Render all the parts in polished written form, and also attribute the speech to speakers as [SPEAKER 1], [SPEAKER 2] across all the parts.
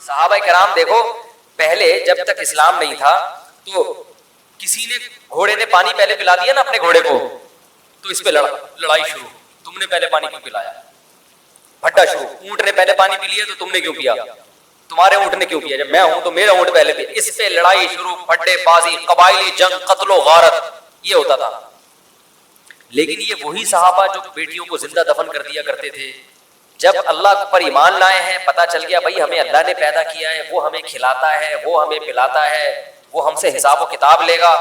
[SPEAKER 1] صحابہ کرام دیکھو پہلے جب تک اسلام نہیں تھا تو کسی نے گھوڑے نے پانی پہلے پلا دیا نا اپنے گھوڑے کو تو اس پہ لڑائی شروع, تم نے پہلے پانی کیوں پلایا, پھڈا شروع, اونٹ نے پہلے پانی پی لیا تو تم نے کیوں پیا, تمہارے اونٹ نے کیوں پیا, جب میں ہوں تو میرا اونٹ پہلے پیا, اس پہ لڑائی شروع, پھڈے بازی, قبائلی جنگ, قتل و غارت, یہ ہوتا تھا. لیکن یہ وہی صحابہ جو بیٹیوں کو زندہ دفن کر دیا کرتے تھے, جب اللہ پر ایمان لائے ہیں, پتا چل گیا بھائی ہمیں اللہ نے پیدا کیا ہے, وہ ہمیں کھلاتا ہے, وہ ہمیں پلاتا ہے, وہ ہم سے حساب و کتاب لے گا,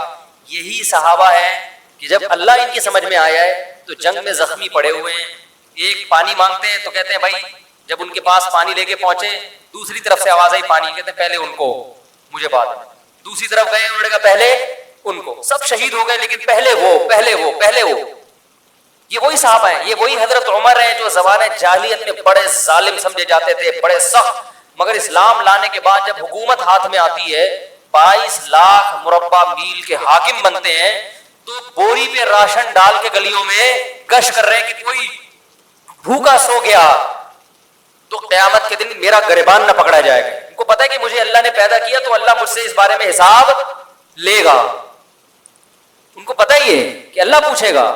[SPEAKER 1] یہی صحابہ ہیں کہ جب اللہ ان کی سمجھ میں آیا ہے تو جنگ میں زخمی پڑے ہوئے ہیں, ایک پانی مانگتے ہیں تو کہتے ہیں بھائی, جب ان کے پاس پانی لے کے پہنچے دوسری طرف سے آواز آئی پانی, کہتے ہیں پہلے ان کو مجھے بعد میں, دوسری طرف گئے انہوں نے کہا پہلے ان کو, سب شہید ہو گئے لیکن پہلے وہ پہلے وہ پہلے وہ. یہ وہی صحابہ ہیں, یہ وہی حضرت عمر ہیں جو زمانہ جاہلیت میں بڑے ظالم سمجھے جاتے تھے, بڑے سخت, مگر اسلام لانے کے بعد جب حکومت ہاتھ میں آتی ہے 22 لاکھ مربع میل کے حاکم بنتے ہیں تو بوری پہ راشن ڈال کے گلیوں میں گشت کر رہے ہیں کہ کوئی بھوکا سو گیا تو قیامت کے دن میرا گریبان نہ پکڑا جائے گا. ان کو پتا ہے کہ مجھے اللہ نے پیدا کیا تو اللہ مجھ سے اس بارے میں حساب لے گا, ان کو پتا ہی ہے کہ اللہ پوچھے گا.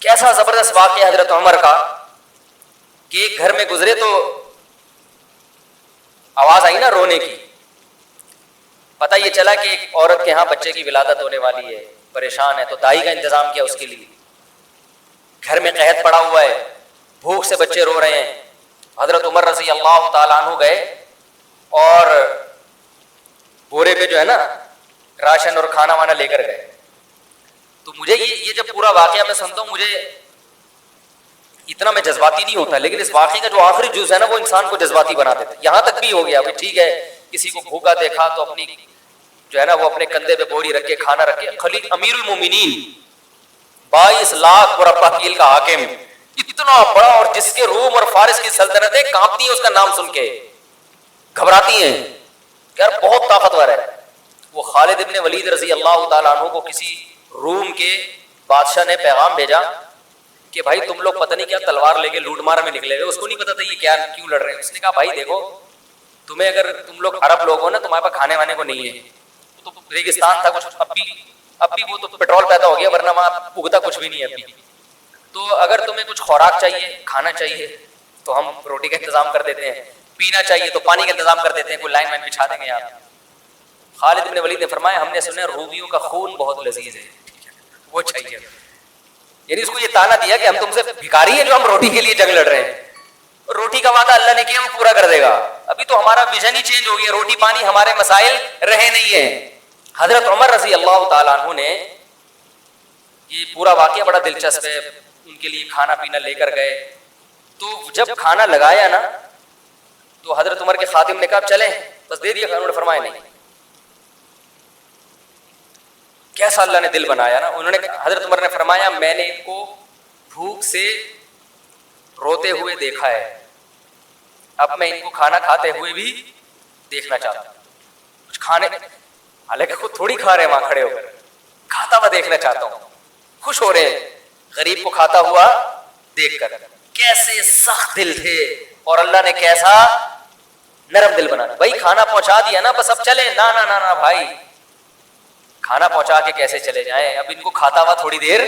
[SPEAKER 1] کیسا زبردست واقعہ حضرت عمر کا کہ ایک گھر میں گزرے تو آواز آئی نا رونے کی, پتہ یہ چلا کہ ایک عورت کے ہاں بچے کی ولادت ہونے والی ہے, پریشان ہے, تو دائی کا انتظام کیا اس کے لیے. گھر میں قحط پڑا ہوا ہے, بھوک سے بچے رو رہے ہیں. حضرت عمر رضی اللہ تعالیٰ عنہ گئے اور بورے پہ جو ہے نا راشن اور کھانا وانا لے کر گئے. تو مجھے یہ جب پورا واقعہ میں سنتا ہوں, مجھے اتنا میں جذباتی نہیں ہوتا, لیکن اس واقعے کا جو آخری جز ہے نا وہ انسان کو جذباتی بنا دیتا ہے. یہاں تک بھی ہو گیا بھائی ٹھیک ہے, کسی کو بھوکا دیکھا تو اپنی جو ہے نا وہ اپنے کندھے پہ بوری رکھ کے کھانا رکھ کے, خلیل امیر المومنین 22 لاکھ مربع میل کا حاکم, اتنا بڑا, اور جس کے روم اور فارس کی سلطنتیں کانپتی ہیں اس کا نام سن کے, گھبراتی ہیں یار بہت طاقتور ہے. وہ خالد ابن ولید رضی اللہ تعالیٰ عنہ کو کسی روم کے بادشاہ نے پیغام بھیجا کہ بھائی تم لوگ پتہ نہیں کیا تلوار لے کے لوٹ مار میں نکلے ہوئے, اس کو نہیں پتا تھا یہ کیا کیوں لڑ رہے ہیں. اس نے کہا بھائی دیکھو تمہیں, اگر تم لوگ عرب لوگ ہو نا, تمہارے پاس کھانے وانے کو نہیں ہے, تو ریگستان تھا کچھ, اب بھی وہ تو پیٹرول پیدا ہو گیا, ورنہ وہاں اگتا کچھ بھی نہیں ہے ابھی. تو اگر تمہیں کچھ خوراک چاہیے, کھانا چاہیے تو ہم روٹی کا انتظام کر دیتے ہیں, پینا چاہیے تو پانی کا انتظام کر دیتے ہیں, کوئی لائن وائن بچھا دیں گے آپ. خالد بن ولید نے فرمایا ہم نے سنا رومیوں کا خون بہت لذیذ ہے, وہ چاہیے. یعنی اس کو یہ تانا دیا کہ ہم تم سے بھکاری ہیں جو ہم روٹی کے لیے جنگ لڑ رہے ہیں, روٹی کا وعدہ اللہ نے کیا وہ پورا کر دے گا. ابھی تو ہمارا ویژن ہی چینج ہو گیا, روٹی پانی ہمارے مسائل رہے نہیں ہیں. حضرت عمر رضی اللہ تعالیٰ عنہ نے, یہ پورا واقعہ بڑا دلچسپ ہے, ان کے لیے کھانا پینا لے کر گئے. تو جب کھانا لگایا نا تو حضرت عمر کے خادم نے کہا چلیں بس دے دیا, انہوں نے فرمایا نہیں. کیسا اللہ نے دل بنایا نا. انہوں نے, حضرت عمر نے فرمایا میں نے ان کو بھوک سے روتے ہوئے دیکھا ہے, اب میں ان کو کھانا کھاتے ہوئے بھی دیکھنا چاہتا ہوں. کچھ کھانے, حالانکہ خود تھوڑی کھا رہے ہیں وہاں کھڑے ہو کر, کھاتا ہوا دیکھنا چاہتا ہوں. خوش ہو رہے ہیں غریب کو کھاتا ہوا دیکھ کر. کیسے سخت دل تھے, اور اللہ نے کیسا نرم دل بنا. بھائی کھانا پہنچا دیا نا بس اب چلے, نا نا نا نا بھائی, کھانا پہنچا کے کیسے چلے جائیں, اب ان کو کھاتا ہوا تھوڑی دیر,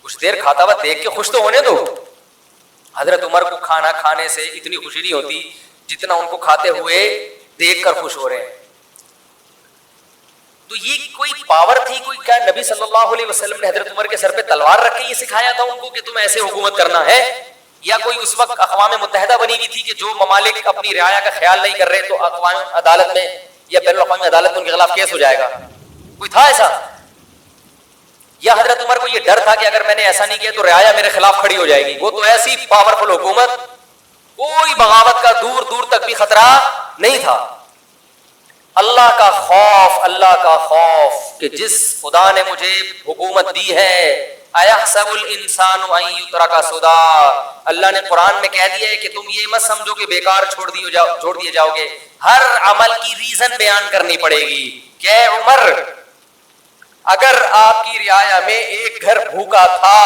[SPEAKER 1] کچھ دیر کھاتا ہوا دیکھ کے خوش تو ہونے دو. حضرت عمر کو کھانا کھانے سے اتنی خوشی نہیں ہوتی جتنا ان کو کھاتے ہوئے دیکھ کر خوش ہو رہے ہیں. تو یہ کوئی پاور تھی, کوئی کیا نبی صلی اللہ علیہ وسلم نے حضرت عمر کے سر پہ تلوار رکھ کے یہ سکھایا تھا ان کو کہ تم ایسے حکومت کرنا ہے, یا کوئی اس وقت اقوام متحدہ بنی ہوئی تھی کہ جو ممالک اپنی رعایا کا خیال نہیں کر رہے تو اقوام عدالت میں یا بین الاقوامی عدالت میں ان کے خلاف کیس ہو جائے گا, کوئی تھا ایسا؟ یا حضرت عمر کو یہ ڈر تھا کہ اگر میں نے ایسا نہیں کیا تو رعایا میرے خلاف کھڑی ہو جائے گی؟ وہ تو ایسی پاورفل حکومت, کوئی بغاوت کا دور دور تک بھی خطرہ نہیں تھا. اللہ کا خوف, اللہ کا خوف کہ جس خدا نے مجھے حکومت دی ہے, اَيَحْسَبُ الْإِنسَانُ أَن يُتْرَكَ سُدًى, اللہ نے قرآن میں کہہ دیا ہے کہ تم یہ مت سمجھو کہ بیکار چھوڑ دیے جاؤ گے. ہر عمل کی ریزن بیان کرنی پڑے گی کہ عمر اگر آپ کی رعایا میں ایک گھر بھوکا تھا,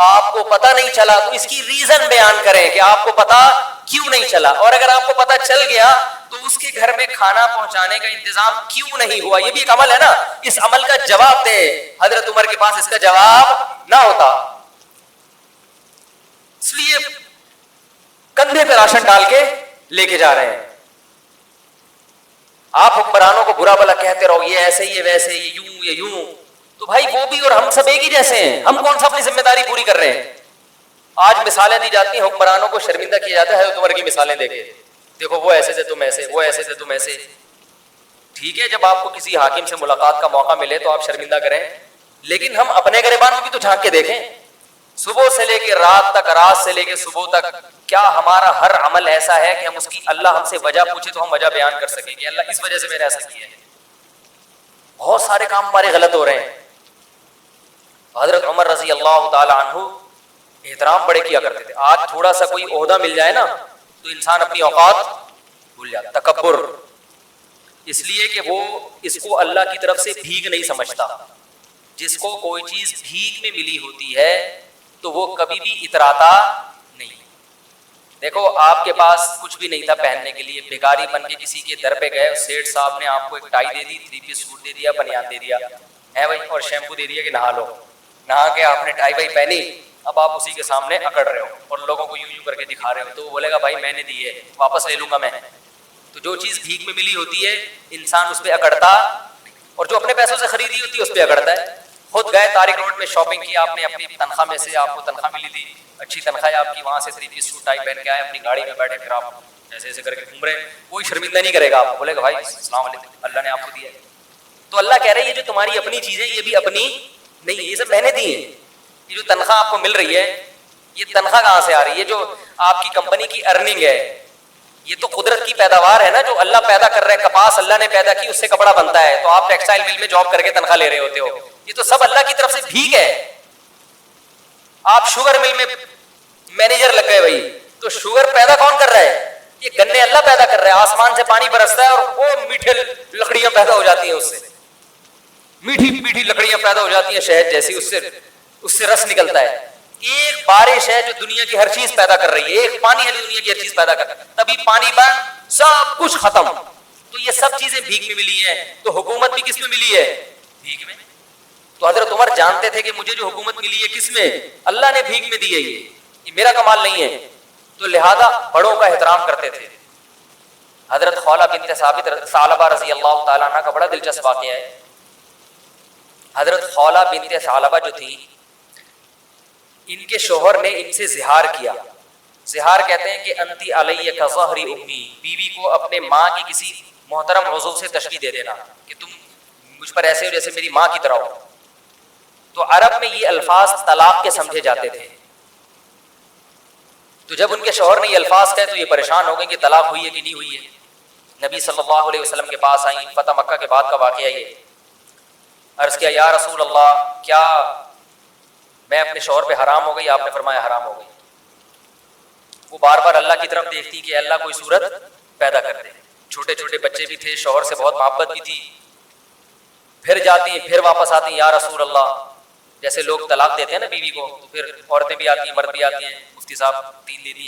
[SPEAKER 1] آپ کو پتہ نہیں چلا, تو اس کی ریزن بیان کریں کہ آپ کو پتہ کیوں نہیں چلا, اور اگر آپ کو پتا چل گیا تو اس کے گھر میں کھانا پہنچانے کا انتظام کیوں نہیں ہوا. یہ بھی ایک عمل ہے نا, اس عمل کا جواب دے. حضرت عمر کے پاس اس کا جواب نہ ہوتا, اس لیے کندھے پہ راشن ڈال کے لے کے جا رہے ہیں. آپ حکمرانوں کو برا بلا کہتے رہو, یہ ایسے ہی ہے, ویسے یہ یوں, یہ یوں, تو بھائی وہ بھی اور ہم سب ایک ہی جیسے ہیں. ہم کون سا اپنی ذمہ داری پوری کر رہے ہیں؟ آج مثالیں دی جاتی ہیں, حکمرانوں کو شرمندہ کیا جاتا ہے حضرت عمر کی مثالیں دے کے, دیکھو وہ ایسے تھے تم ایسے, وہ ایسے تھے تم ایسے. ٹھیک ہے, جب آپ کو کسی حاکم سے ملاقات کا موقع ملے تو آپ شرمندہ کریں, لیکن ہم اپنے گریبان میں بھی تو جھانک کے دیکھیں. صبح سے لے کے رات تک, رات سے لے کے صبح تک, کیا ہمارا ہر عمل ایسا ہے کہ ہم اس کی اللہ ہم سے وجہ پوچھے تو ہم وجہ بیان کر سکیں کہ اللہ اس وجہ سے میں نے ایسا کیا ہے؟ بہت سارے کام ہمارے غلط ہو رہے ہیں. حضرت عمر رضی اللہ تعالی عنہ احترام بڑے کیا کرتے تھے. آج تھوڑا سا کوئی عہدہ مل جائے نا تو انسان اپنی اوقات بھول جاتا, تکبر, اس لیے کہ وہ اس کو اللہ کی طرف سے بھیک نہیں سمجھتا. جس کو کوئی چیز بھیک میں ملی ہوتی ہے تو وہ کبھی بھی اتراتا نہیں. دیکھو آپ کے پاس کچھ بھی نہیں تھا پہننے کے لیے, بھکاری بن کے کسی کے در پہ گئے, سیٹ صاحب نے آپ کو ایک ٹائی دے دی, 3 پیس سوٹ دے دیا, بنیان دے دیا ہے بھائی, اور شیمپو دے دیا کہ نہا لو. نہا کے آپ نے ٹائی بھائی پہنی, اب آپ اسی کے سامنے اکڑ رہے ہو اور لوگوں کو یوں یوں کر کے دکھا رہے ہو, تو وہ بولے گا بھائی میں نے دی ہے, واپس لے لوں گا میں. تو جو چیز بھیک میں ملی ہوتی ہے انسان اس پہ اکڑتا, اور جو اپنے پیسوں سے خریدی ہوتی ہے اس پہ اکڑتا ہے. خود گئے طارق روڈ میں شاپنگ کی آپ نے, اپنی تنخواہ میں سے آپ کو تنخواہ ملی تھی, اچھی تنخواہ ہے آپ کی, وہاں سے 3 پیس سوٹ ٹائی پہن کے آئے, اپنی گاڑی میں بیٹھے, پھر آپ ایسے ایسے کر کے گھوم رہے ہیں. کوئی شرمندہ نہیں کرے گا آپ کو, بولے گا بھائی السلام علیکم, اللہ نے آپ کو دیا ہے. تو اللہ کہہ رہے ہیں یہ جو تمہاری اپنی چیزیں یہ بھی اپنی نہیں, یہ سب میں نے دی ہیں. یہ جو تنخواہ آپ کو مل رہی ہے یہ تنخواہ کہاں سے آ رہی ہے؟ جو آپ کی کمپنی کی ارننگ ہے یہ تو قدرت کی پیداوار ہے نا, جو اللہ پیدا کر رہے ہیں. کپاس اللہ نے پیدا کی, اس سے کپڑا بنتا ہے, تو آپ ٹیکسٹائل مل میں جاب کر کے تنخواہ لے رہے ہوتے ہو, یہ تو سب اللہ کی طرف سے بھیک ہے. آپ شوگر مل میں مینیجر لگ گئے بھائی, تو شوگر پیدا کون کر رہا ہے؟ یہ گنے اللہ پیدا کر رہا ہے. آسمان سے پانی برستا ہے اور وہ میٹھے لکڑیاں پیدا ہو جاتی ہیں, اس سے میٹھی میٹھی لکڑیاں پیدا ہو جاتی ہیں شہد جیسی, اس سے رس نکلتا ہے. ایک بارش ہے جو دنیا کی ہر چیز پیدا کر رہی ہے, ایک پانی ہے جو دنیا کی ہر چیز پیدا کر رہا ہے, تبھی پانی بند سب کچھ ختم. تو یہ سب چیزیں بھیک میں ملی ہیں, تو حکومت بھی کس میں ملی ہے؟ بھیک میں. تو حضرت عمر جانتے تھے کہ مجھے جو حکومت ملی ہے کس میں؟ اللہ نے بھیک میں دی ہے, یہ میرا کمال نہیں ہے. تو لہذا بڑوں کا احترام کرتے تھے. حضرت خولہ بنت ثعلبہ رضی اللہ تعالیٰ عنہ کا بڑا دلچسپ واقعہ ہے. حضرت خولہ بنت ثعلبہ جو تھی, ان کے شوہر نے ان سے زہار کیا. زہار کہتے ہیں کہ انتی علیہ کا ظہر امی, بیوی کو اپنے ماں کی کسی محترم عضو سے تشبیہ دے دینا کہ تم مجھ پر ایسے ہو جیسے میری ماں کی طرح ہو. تو عرب میں یہ الفاظ طلاق کے سمجھے جاتے تھے. تو جب ان کے شوہر نے یہ الفاظ کہے تو یہ پریشان ہو گئے کہ طلاق ہوئی ہے کہ نہیں ہوئی ہے. نبی صلی اللہ علیہ وسلم کے پاس آئیں, فتح مکہ کے بعد کا واقعہ یہ. عرض کیا یا رسول اللہ, کیا میں اپنے شوہر پہ حرام ہو گئی؟ آپ نے فرمایا حرام ہو گئی. وہ بار بار اللہ کی طرف دیکھتی کہ اللہ کوئی صورت پیدا کر دے. چھوٹے چھوٹے بچے بھی تھے, شوہر سے بہت محبت بھی تھی. پھر جاتی پھر واپس آتی, یا رسول اللہ, جیسے لوگ طلاق دیتے ہیں نا بیوی کو, تو پھر عورتیں بھی آتی ہیں, مرد بھی آتی ہیں, مفتی صاحب 3 دے دیے,